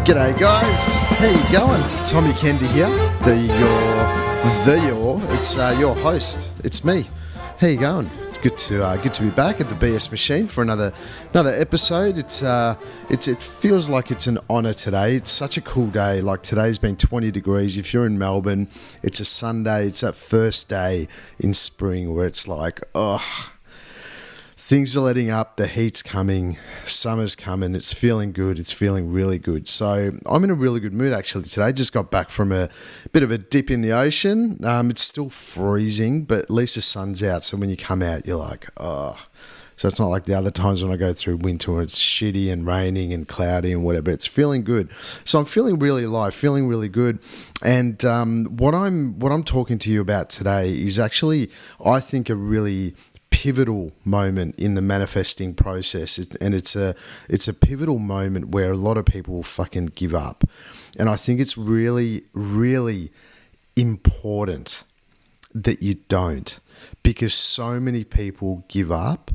G'day guys, how you going? Tommy Kendi here, it's your host. It's me. How you going? It's good to be back at the BS Machine for another episode. It feels like it's an honour today. It's such a cool day. Like today's been 20 degrees. If you're in Melbourne, it's a Sunday. It's that first day in spring where it's like, things are letting up, the heat's coming, summer's coming, it's feeling good, it's feeling really good. So I'm in a really good mood actually today. Just got back from a bit of a dip in the ocean. It's still freezing, but at least the sun's out. So when you come out, you're like, So it's not like the other times when I go through winter where it's shitty and raining and cloudy and whatever. It's feeling good. So I'm feeling really alive, feeling really good. And what I'm talking to you about today is actually, I think, a really pivotal moment in the manifesting process, and it's a pivotal moment where a lot of people will fucking give up. And I think it's really, really important that you don't, because so many people give up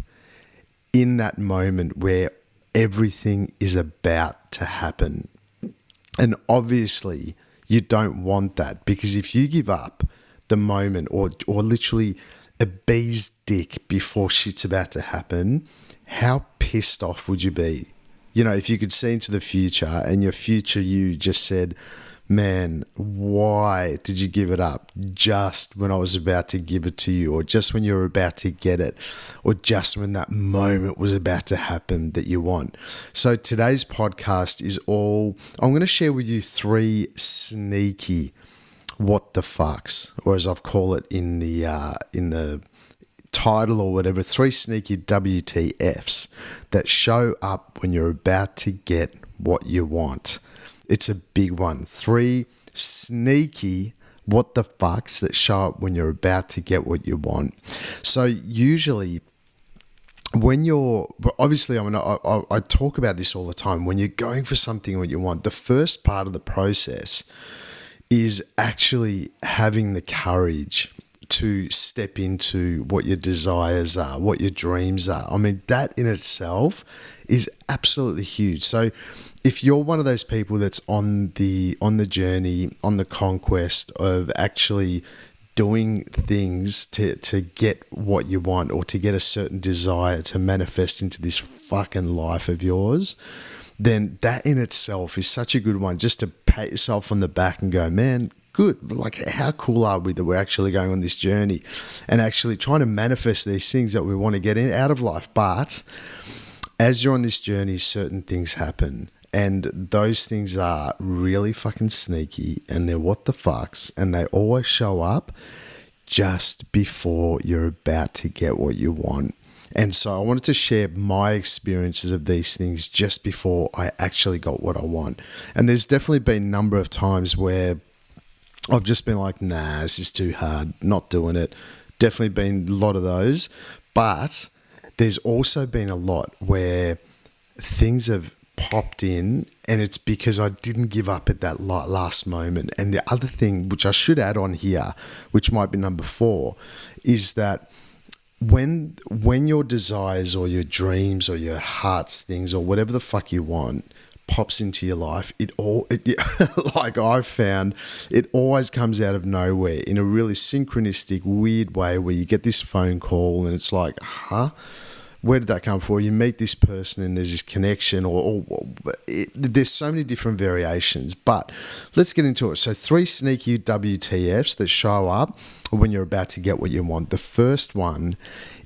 in that moment where everything is about to happen. And obviously you don't want that, because if you give up the moment or literally a bee's dick before shit's about to happen, how pissed off would you be? You know, if you could see into the future and your future you just said, man, why did you give it up just when I was about to give it to you, or just when you were about to get it, or just when that moment was about to happen that you want? So today's podcast is I'm going to share with you 3 sneaky what the fucks, or as I've called it in the title or whatever, 3 sneaky WTFs that show up when you're about to get what you want. It's a big one. 3 sneaky what the fucks that show up when you're about to get what you want. So usually when obviously, I talk about this all the time. When you're going for something what you want, the first part of the process is actually having the courage to step into what your desires are, what your dreams are. I mean, that in itself is absolutely huge. So if you're one of those people that's on the journey, on the conquest of actually doing things to get what you want, or to get a certain desire to manifest into this fucking life of yours, then that in itself is such a good one, just to pat yourself on the back and go, man, good. Like, how cool are we that we're actually going on this journey and actually trying to manifest these things that we want to get out of life. But as you're on this journey, certain things happen, and those things are really fucking sneaky, and they're what the fucks, and they always show up just before you're about to get what you want. And so I wanted to share my experiences of these things just before I actually got what I want. And there's definitely been a number of times where I've just been like, nah, this is too hard, not doing it. Definitely been a lot of those. But there's also been a lot where things have popped in, and it's because I didn't give up at that last moment. And the other thing, which I should add on here, which might be number 4, is that when your desires or your dreams or your heart's things or whatever the fuck you want pops into your life, like I've found, it always comes out of nowhere in a really synchronistic, weird way, where you get this phone call and it's like, where did that come from? You meet this person and there's this connection, there's so many different variations. But let's get into it. So 3 sneaky WTFs that show up when you're about to get what you want. The first one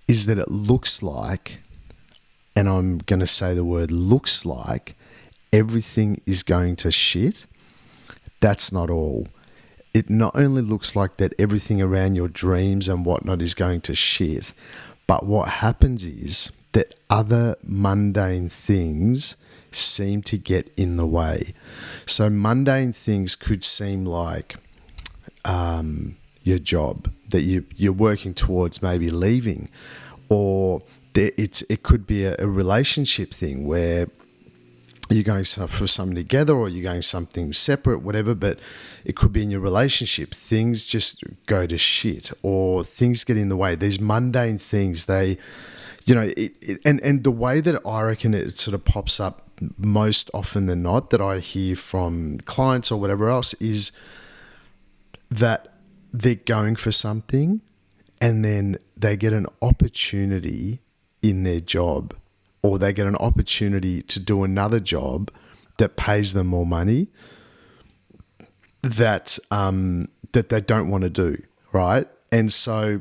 is that it looks like, and I'm going to say the word looks like, everything is going to shit. That's not all. It not only looks like that everything around your dreams and whatnot is going to shit, but what happens is that other mundane things seem to get in the way. So mundane things could seem like your job that you're working towards maybe leaving, or it could be a relationship thing where you're going for something together, or you're going something separate, whatever, but it could be in your relationship. Things just go to shit, or things get in the way. These mundane things, and the way that I reckon it sort of pops up most often than not that I hear from clients or whatever else is that they're going for something and then they get an opportunity in their job, or they get an opportunity to do another job that pays them more money that they don't want to do, right? And so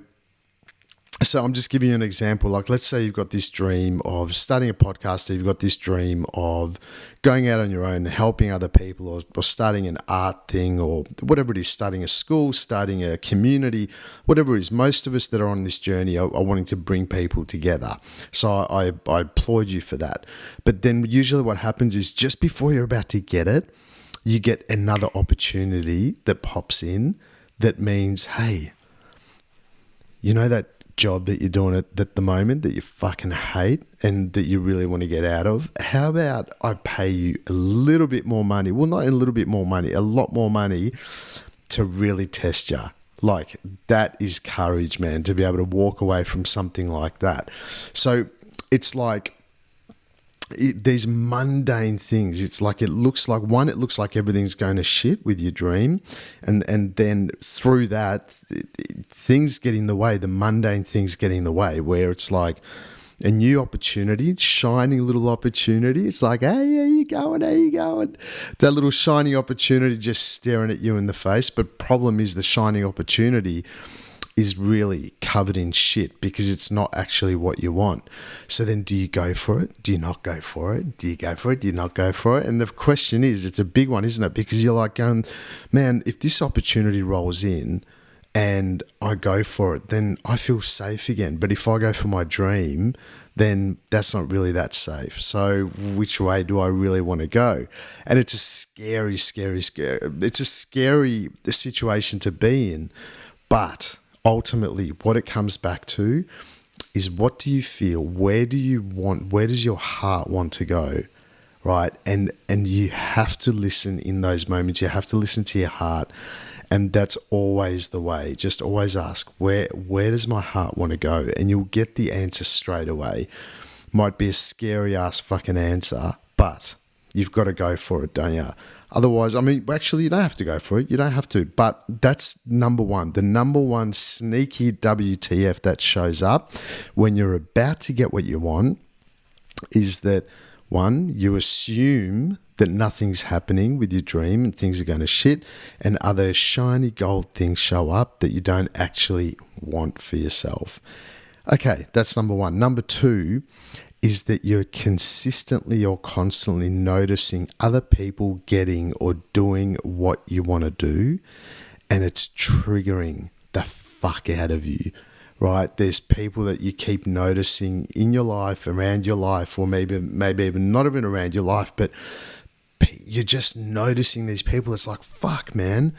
I'm just giving you an example. Like, let's say you've got this dream of starting a podcast, or you've got this dream of going out on your own, helping other people, or starting an art thing, or whatever it is, starting a school, starting a community, whatever it is. Most of us that are on this journey are wanting to bring people together. So I applaud you for that. But then usually what happens is just before you're about to get it, you get another opportunity that pops in that means, hey, you know that job that you're doing at the moment that you fucking hate and that you really want to get out of? How about I pay you a little bit more money? Well, not a little bit more money, a lot more money to really test you. Like, that is courage, man, to be able to walk away from something like that. So it's like these mundane things. It's like, it looks like everything's going to shit with your dream, and then through that, things get in the way. The mundane things get in the way, where it's like a new opportunity, shining little opportunity. It's like, hey, how you going? That little shiny opportunity just staring at you in the face. But problem is, the shining opportunity is really covered in shit because it's not actually what you want. So then, do you go for it? Do you not go for it? Do you go for it? Do you not go for it? And the question is, it's a big one, isn't it? Because you're like going, man, if this opportunity rolls in and I go for it, then I feel safe again. But if I go for my dream, then that's not really that safe. So which way do I really want to go? And it's a scary it's a scary situation to be in. But ultimately, what it comes back to is, what do you feel? Where does your heart want to go? Right? And you have to listen in those moments. You have to listen to your heart. And that's always the way. Just always ask, where does my heart want to go? And you'll get the answer straight away. Might be a scary ass fucking answer, but you've got to go for it, don't you? Otherwise, I mean, actually, you don't have to go for it. You don't have to. But that's number one. The number one sneaky WTF that shows up when you're about to get what you want is that, one, you assume that nothing's happening with your dream and things are going to shit, and other shiny gold things show up that you don't actually want for yourself. Okay, that's number one. Number two is that you're consistently or constantly noticing other people getting or doing what you want to do, and it's triggering the fuck out of you, right? There's people that you keep noticing in your life, around your life, or maybe even not even around your life, but you're just noticing these people. It's like, fuck, man,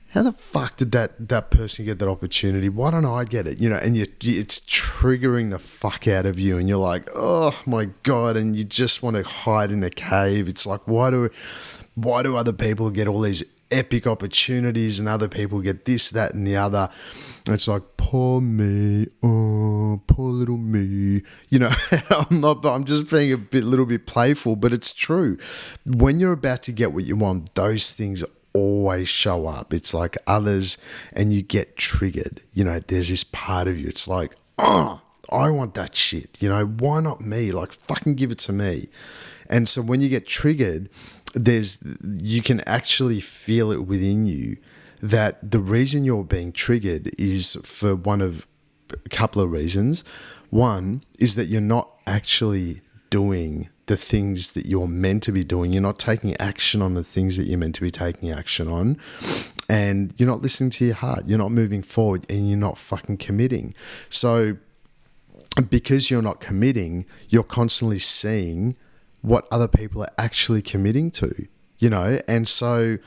how the fuck did that person get that opportunity? Why don't I get it? You know, and it's triggering the fuck out of you, and you're like, oh my God, and you just want to hide in a cave. It's like, why do other people get all these epic opportunities and other people get this, that, and the other? And it's like, poor me, oh, poor little me. You know, I'm just being a little bit playful, but it's true. When you're about to get what you want, those things always show up. It's like others, and you get triggered. You know, there's this part of you, it's like, oh, I want that shit. You know, why not me? Like, fucking give it to me. And so when you get triggered, you can actually feel it within you that the reason you're being triggered is for a couple of reasons. One is that you're not actually doing the things that you're meant to be doing. You're not taking action on the things that you're meant to be taking action on. And you're not listening to your heart. You're not moving forward, and you're not fucking committing. So because you're not committing, you're constantly seeing what other people are actually committing to, you know? And so,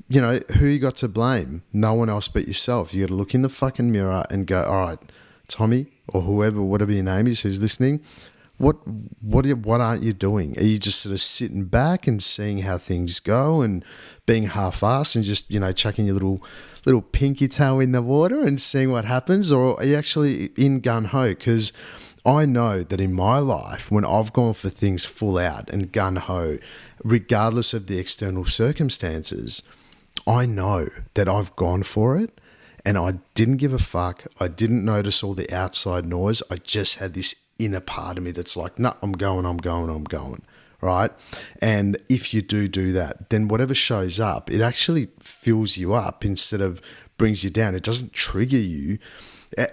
you know, who you got to blame? No one else but yourself. You got to look in the fucking mirror and go, all right, Tommy, or whoever, whatever your name is, who's listening, what aren't you doing? Are you just sort of sitting back and seeing how things go and being half-assed and just, chucking your little pinky toe in the water and seeing what happens? Or are you actually in gung-ho? Because I know that in my life, when I've gone for things full out and gung-ho, regardless of the external circumstances, I know that I've gone for it and I didn't give a fuck. I didn't notice all the outside noise. I just had this inner part of me that's like, no, I'm going, right? And if you do that, then whatever shows up, it actually fills you up instead of brings you down. It doesn't trigger you.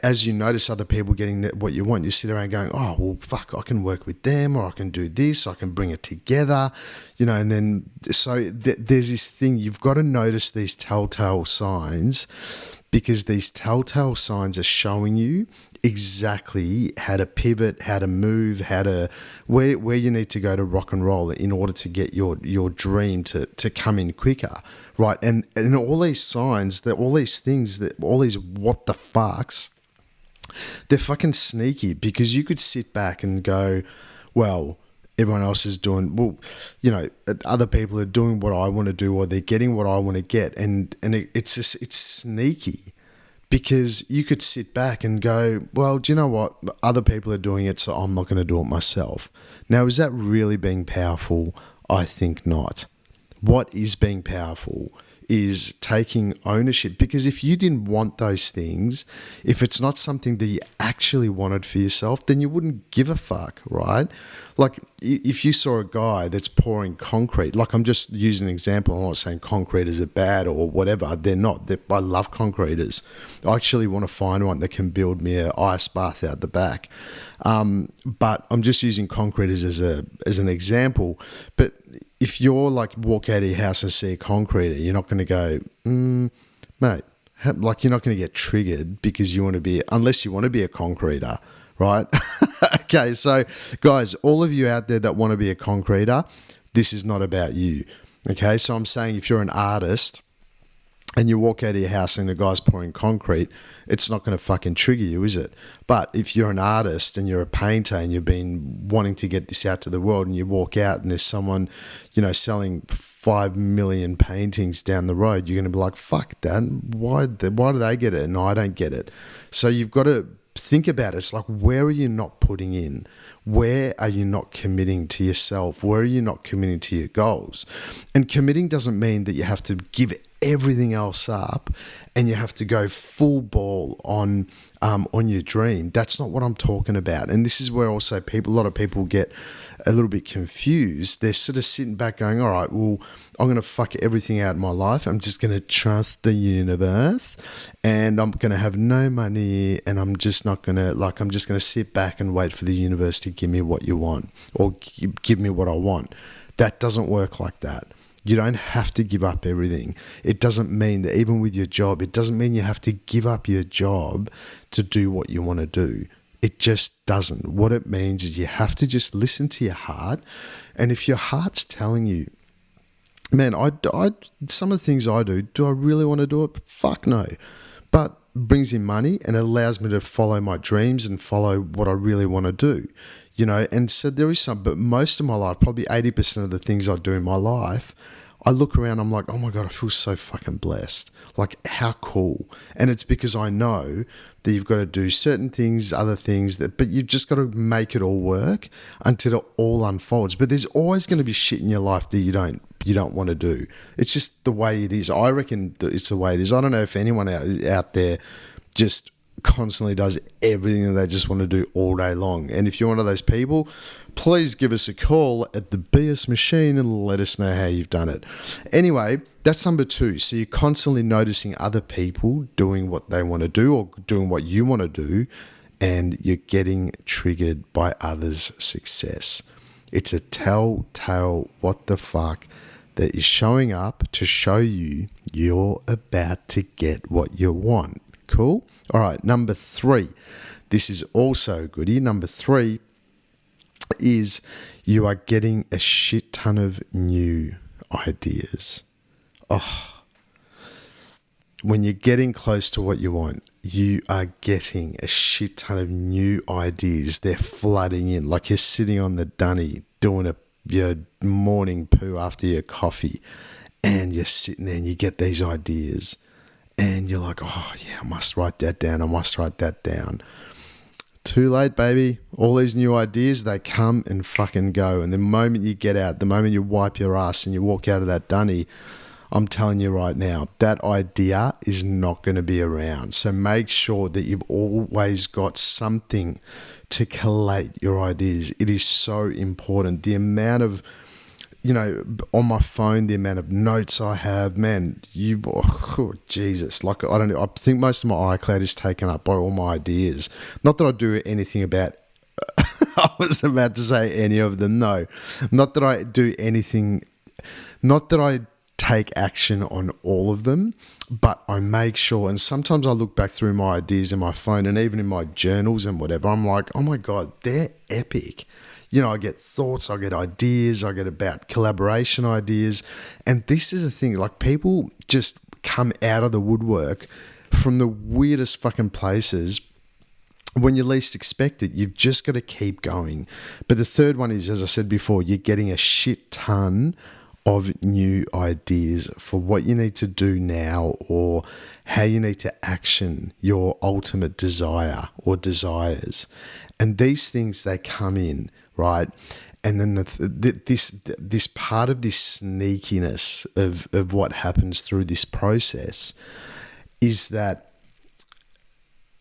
As you notice other people getting what you want, you sit around going, oh, well, fuck, I can work with them, or I can do this, I can bring it together, and then, so there's this thing, you've got to notice these telltale signs, because these telltale signs are showing you exactly how to pivot, how to move, where you need to go to rock and roll in order to get your dream to come in quicker, right? And all these signs, all these things, all these what the fucks, they're fucking sneaky, because you could sit back and go, well, everyone else is doing, other people are doing what I want to do, or they're getting what I want to get, and it's sneaky. Because you could sit back and go, well, do you know what? Other people are doing it, so I'm not going to do it myself. Now, is that really being powerful? I think not. What is being powerful is taking ownership. Because if you didn't want those things, if it's not something that you actually wanted for yourself, then you wouldn't give a fuck, right? Like if you saw a guy that's pouring concrete, like I'm just using an example, I'm not saying concreters are bad or whatever, they're not. I love concreters. I actually want to find one that can build me an ice bath out the back. But I'm just using concreters as an example. But if you're like walk out of your house and see a concreter, you're not going to go, mate, like you're not going to get triggered because unless you want to be a concreter, right? Okay, so guys, all of you out there that want to be a concreter, this is not about you. Okay, so I'm saying if you're an artist and you walk out of your house and the guy's pouring concrete, it's not going to fucking trigger you, is it? But if you're an artist and you're a painter and you've been wanting to get this out to the world and you walk out and there's someone, selling 5 million paintings down the road, you're going to be like, fuck that. Why do they get it and I don't get it? So you've got to think about it. It's like, where are you not putting in? Where are you not committing to yourself? Where are you not committing to your goals? And committing doesn't mean that you have to give everything else up and you have to go full ball on your dream. That's not what I'm talking about. And this is where also a lot of people get a little bit confused. They're sort of sitting back going, all right, well, I'm going to fuck everything out in my life. I'm just going to trust the universe and I'm going to have no money and I'm just not going to, I'm just going to sit back and wait for the universe to give me what you want or give me what I want. That doesn't work like that. You don't have to give up everything. It doesn't mean that even with your job, it doesn't mean you have to give up your job to do what you want to do. It just doesn't. What it means is you have to just listen to your heart. And if your heart's telling you, man, some of the things I do I really want to do it? Fuck no. But it brings in money and it allows me to follow my dreams and follow what I really want to do. And so there is some, but most of my life, probably 80% of the things I do in my life, I look around, I'm like, oh my God, I feel so fucking blessed. Like, how cool. And it's because I know that you've got to do certain things, other things, but you've just got to make it all work until it all unfolds. But there's always going to be shit in your life that you don't want to do. It's just the way it is. I reckon that it's the way it is. I don't know if anyone out there just constantly does everything that they just want to do all day long. And if you're one of those people, please give us a call at the BS machine and let us know how you've done it. Anyway, that's number 2. So you're constantly noticing other people doing what they want to do or doing what you want to do, and you're getting triggered by others' success. It's a telltale what the fuck that is showing up to show you you're about to get what you want. Cool? All right, number 3. This is also a goodie. Number 3 is you are getting a shit ton of new ideas. Oh, when you're getting close to what you want, you are getting a shit ton of new ideas. They're flooding in, like you're sitting on the dunny doing your morning poo after your coffee, and you're sitting there and you get these ideas, and you're like, oh yeah, I must write that down. I must write that down. Too late, baby. All these new ideas, they come and fucking go. And the moment you get out, the moment you wipe your ass and you walk out of that dunny, I'm telling you right now, that idea is not going to be around. So make sure that you've always got something to collate your ideas. It is so important. The amount of, on my phone, the amount of notes I have, man, Jesus. Like, I think most of my iCloud is taken up by all my ideas. Not that I do anything about, I was about to say any of them. No, not that I do anything, not that I take action on all of them, but I make sure, and sometimes I look back through my ideas in my phone and even in my journals and whatever, I'm like, oh my God, they're epic. I get thoughts, I get ideas, I get about collaboration ideas. And this is the thing, like, people just come out of the woodwork from the weirdest fucking places when you least expect it. You've just got to keep going. But the third one is, as I said before, you're getting a shit ton of new ideas for what you need to do now, or how you need to action your ultimate desire or desires. And these things, they come in, right? And then this part of this sneakiness of what happens through this process is that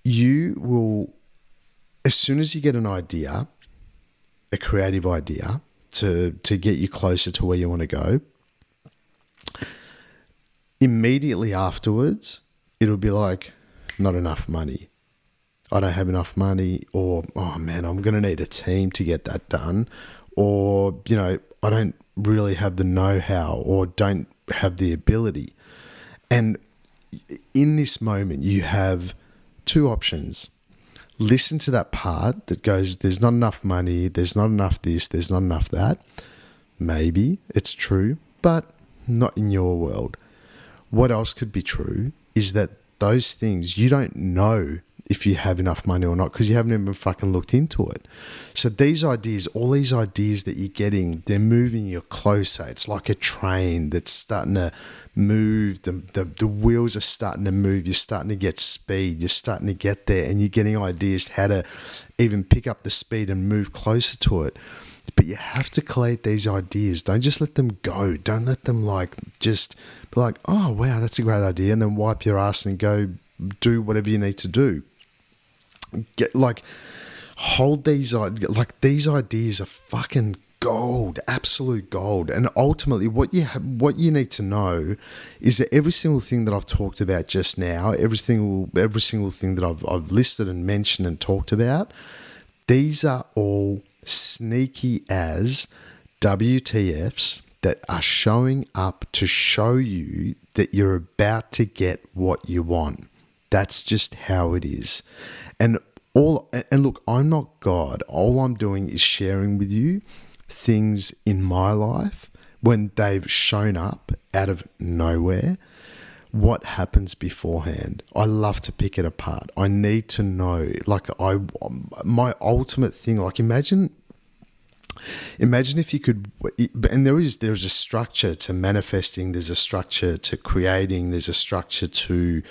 you will, as soon as you get an idea, a creative idea, to get you closer to where you want to go, immediately afterwards, it'll be like, not enough money. I don't have enough money, or, oh man, I'm going to need a team to get that done. Or, I don't really have the know-how, or don't have the ability. And in this moment, you have two options. Listen to that part that goes, there's not enough money, there's not enough this, there's not enough that. Maybe it's true, but not in your world. What else could be true is that those things, you don't know if you have enough money or not, because you haven't even fucking looked into it. So these ideas, all these ideas that you're getting, they're moving you closer. It's like a train that's starting to move. The wheels are starting to move. You're starting to get speed. You're starting to get there, and you're getting ideas how to even pick up the speed and move closer to it. But you have to collate these ideas. Don't just let them go. Don't let them just be like, oh, wow, that's a great idea, and then wipe your ass and go do whatever you need to do. Hold these, these ideas are fucking gold, absolute gold. And ultimately what you need to know is that every single thing that I've talked about just now, every single thing that I've listed and mentioned and talked about, these are all sneaky as WTFs that are showing up to show you that you're about to get what you want. That's just how it is. And look, I'm not God. All I'm doing is sharing with you things in my life when they've shown up out of nowhere. What happens beforehand? I love to pick it apart. I need to know. My ultimate thing. Imagine if you could. And there's a structure to manifesting. There's a structure to creating. There's a structure to,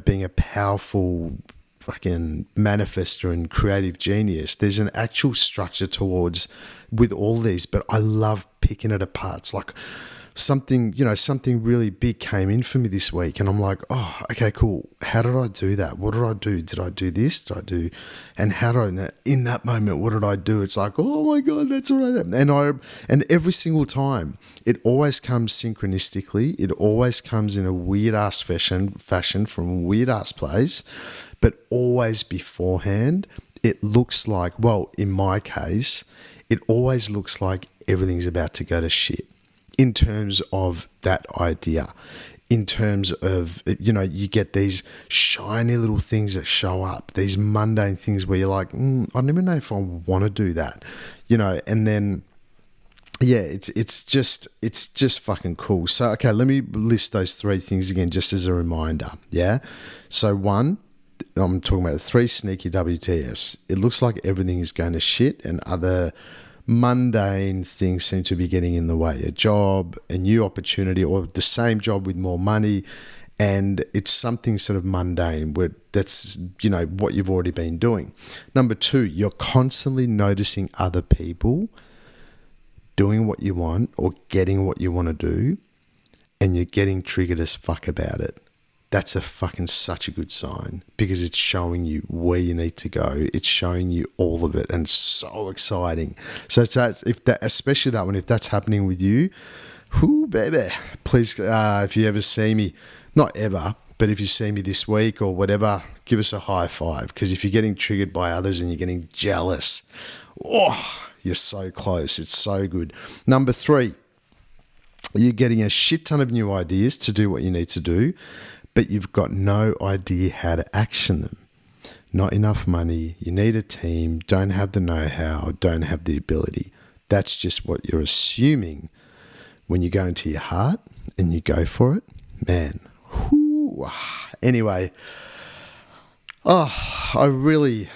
being a powerful fucking manifester and creative genius. There's an actual structure with all these, but I love picking it apart. It's like something really big came in for me this week, and I'm like, oh, okay, cool. How did I do that? What did I do? Did I do this? And how did I, in that moment, what did I do? It's like, oh my God, that's all right. And every single time, it always comes synchronistically. It always comes in a weird ass fashion from a weird ass place. But always beforehand, it looks like, well, in my case, it always looks like everything's about to go to shit in terms of that idea. In terms of, you get these shiny little things that show up, these mundane things where you're like, I don't even know if I want to do that, and then yeah, it's just fucking cool. So okay, let me list those three things again, just as a reminder. Yeah. So one, I'm talking about the three sneaky WTFs. It looks like everything is going to shit, and other mundane things seem to be getting in the way. A job, a new opportunity, or the same job with more money, and it's something sort of mundane where that's, you know, what you've already been doing. Number two, you're constantly noticing other people doing what you want or getting what you want to do, and you're getting triggered as fuck about it. That's a fucking such a good sign, because it's showing you where you need to go. It's showing you all of it, and so exciting. So if that, especially that one, if that's happening with you, whoo, baby, please, if you ever see me, not ever, but if you see me this week or whatever, give us a high five. Because if you're getting triggered by others and you're getting jealous, oh, you're so close. It's so good. Number three, you're getting a shit ton of new ideas to do what you need to do, but you've got no idea how to action them. Not enough money, you need a team, don't have the know-how, don't have the ability. That's just what you're assuming. When you go into your heart and you go for it, man. Whoo. Anyway, I'm really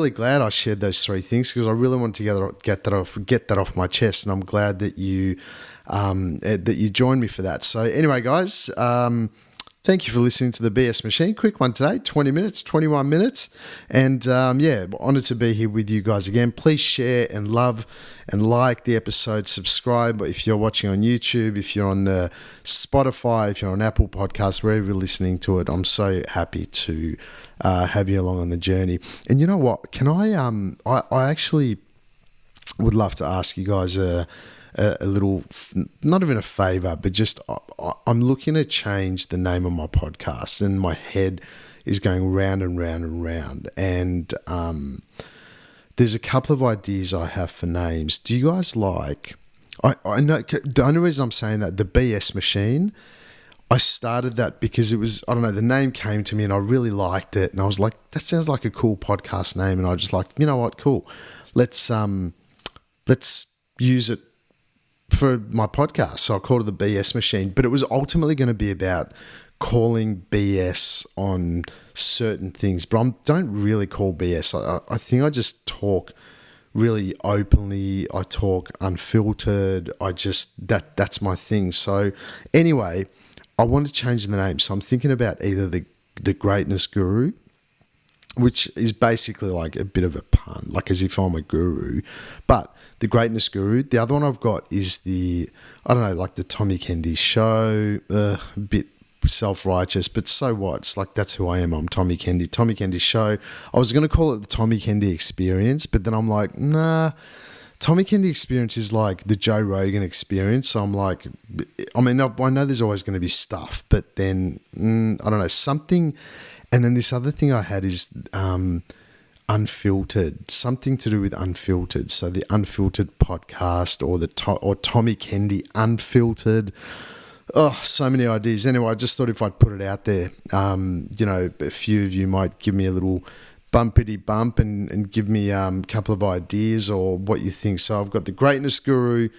glad I shared those three things, because I really wanted to get that off my chest, and I'm glad that you joined me for that. So anyway, guys, thank you for listening to the BS Machine. Quick one today, 20 minutes, 21 minutes. And yeah, honoured to be here with you guys again. Please share and love and like the episode. Subscribe if you're watching on YouTube, if you're on the Spotify, if you're on Apple Podcasts, wherever you're listening to it. I'm so happy to have you along on the journey. And you know what? Can I actually would love to ask you guys a little, not even a favor, but just I'm looking to change the name of my podcast, and my head is going round and round and round. And there's a couple of ideas I have for names. Do you guys like, I know the only reason I'm saying that, the BS Machine, I started that because it was, I don't know, the name came to me and I really liked it. And I was like, that sounds like a cool podcast name. And I just like, you know what, cool. Let's use it for my podcast. So I called it the BS Machine, but it was ultimately going to be about calling BS on certain things, but I don't really call BS. I think I just talk really openly. I talk unfiltered. That's my thing. So anyway, I want to change the name. So I'm thinking about either the Greatness Guru, which is basically like a bit of a pun, like as if I'm a guru, but the Greatness Guru. The other one I've got is like the Tommy Kendi Show, a bit self-righteous, but so what? It's like, that's who I am. I'm Tommy Kendi. Tommy Kendi Show. I was going to call it the Tommy Kendi Experience, but then I'm like, nah, Tommy Kendi Experience is like the Joe Rogan Experience. So I'm like, I mean, I know there's always going to be stuff, but then, I don't know, something. And then this other thing I had is unfiltered, something to do with unfiltered. So the Unfiltered Podcast, or Tommy Kendi Unfiltered. Oh, so many ideas. Anyway, I just thought if I'd put it out there, a few of you might give me a little bumpity bump and give me a couple of ideas or what you think. So I've got the Greatness Guru.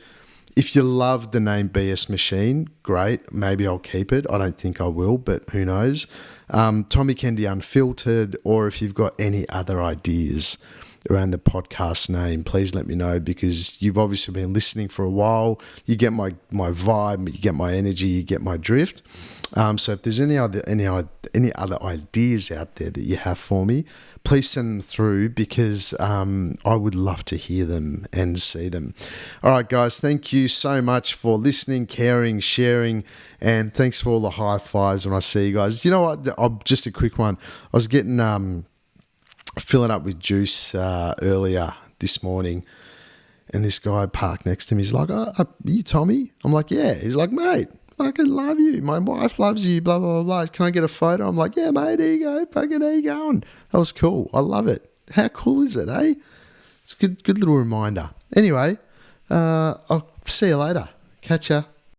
If you love the name BS Machine, great. Maybe I'll keep it. I don't think I will, but who knows? Tommy Kendi Unfiltered, or if you've got any other ideas around the podcast name, please let me know, because you've obviously been listening for a while. You get my vibe, you get my energy, you get my drift. So if there's any other ideas out there that you have for me, please send them through, because I would love to hear them and see them. All right, guys, thank you so much for listening, caring, sharing, and thanks for all the high fives when I see you guys. You know what? Just a quick one. I was getting filling up with juice earlier this morning, and this guy parked next to me. He's like, "Oh, you Tommy?" I'm like, "Yeah." He's like, "Mate, fucking love you. My wife loves you, blah, blah, blah, blah. Can I get a photo?" I'm like, "Yeah, mate, here you go. Fucking, how you going?" That was cool. I love it. How cool is it, eh? It's a good little reminder. Anyway, I'll see you later. Catch ya.